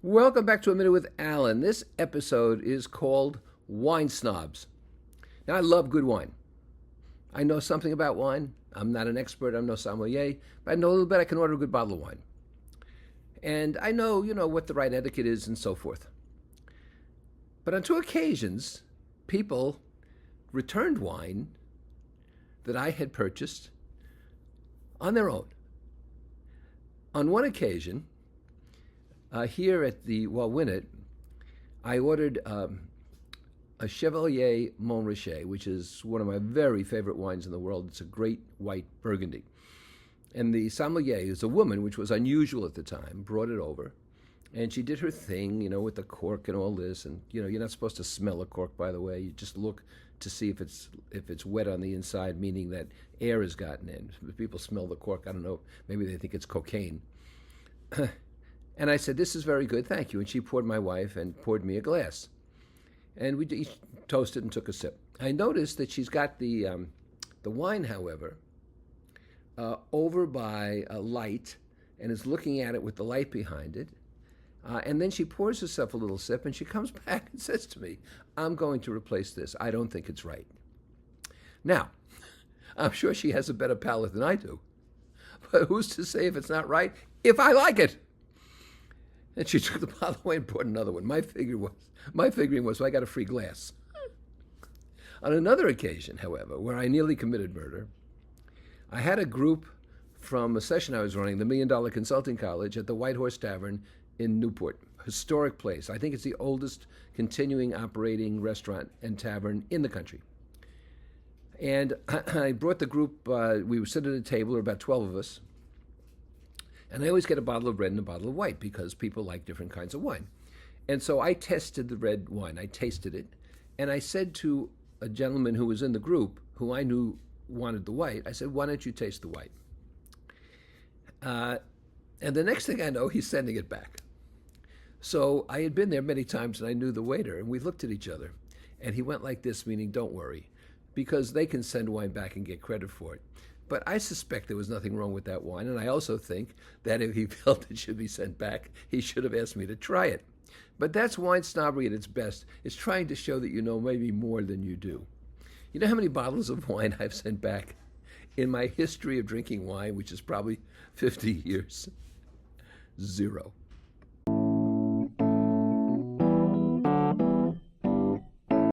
Welcome back to A Minute with Alan. This episode is called Wine Snobs. Now, I love good wine. I know something about wine. I'm not an expert, I'm no sommelier, but I know a little bit. I can order a good bottle of wine. And I know, what the right etiquette is and so forth. But on two occasions, people returned wine that I had purchased on their own. On one occasion, here at the Walwinet, I ordered a Chevalier Montrachet, which is one of my very favorite wines in the world. It's a great white Burgundy. And the sommelier is a woman, which was unusual at the time, brought it over. And she did her thing, with the cork and all this. And, you're not supposed to smell a cork, by the way. You just look to see if it's wet on the inside, meaning that air has gotten in. If people smell the cork, I don't know, maybe they think it's cocaine. And I said, "This is very good, thank you." And she poured my wife and poured me a glass. And we each toasted and took a sip. I noticed that she's got the wine, however, over by a light and is looking at it with the light behind it. And then she pours herself a little sip and she comes back and says to me, "I'm going to replace this. I don't think it's right." Now, I'm sure she has a better palate than I do. But who's to say if it's not right if I like it? And she took the bottle away and poured another one. My figuring was, so I got a free glass. On another occasion, however, where I nearly committed murder, I had a group from a session I was running, the $1 Million Consulting College, at the White Horse Tavern in Newport. Historic place. I think it's the oldest continuing operating restaurant and tavern in the country. And I brought the group, we were sitting at a table, there were about 12 of us. And I always get a bottle of red and a bottle of white because people like different kinds of wine. And so I tested the red wine. I tasted it. And I said to a gentleman who was in the group, who I knew wanted the white, I said, "Why don't you taste the white?" And the next thing I know, he's sending it back. So I had been there many times and I knew the waiter. And we looked at each other. And he went like this, meaning, "Don't worry," because they can send wine back and get credit for it. But I suspect there was nothing wrong with that wine, and I also think that if he felt it should be sent back, he should have asked me to try it. But that's wine snobbery at its best. It's trying to show that you know maybe more than you do. You know how many bottles of wine I've sent back in my history of drinking wine, which is probably 50 years? Zero.